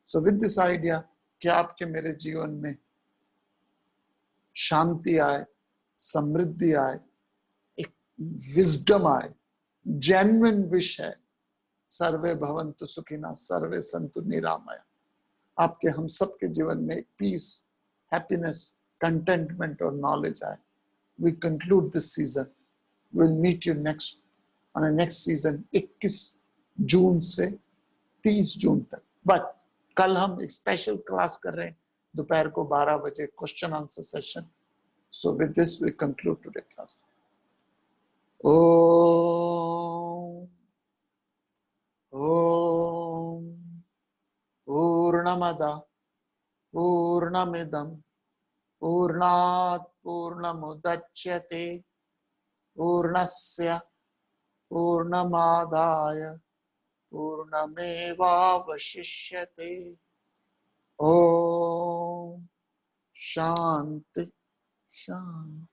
सो विद दिस आइडिया कि आपके मेरे जीवन में शांति आए, समृद्धि आए, एक विजडम आए, जेन्युइन विश है, सर्वे भवन्तु सुखिनः सर्वे सन्तु निरामया। आपके हम सबके जीवन में पीस, हैप्पीनेस, कंटेंटमेंट और नॉलेज आए। We conclude this season, will meet you next on next season 21 June से 30 जून तक। बट कल हम एक स्पेशल क्लास कर रहे हैं दोपहर को 12 बजे, question answer session. So with this we conclude today class. ओम ओम पूर्णमदा पूर्णमिदं पूर्णात् पूर्णमुदच्यते पूर्णस्य पूर्णमादाय पूर्णमेवावशिष्यते। ओम शांति शांति।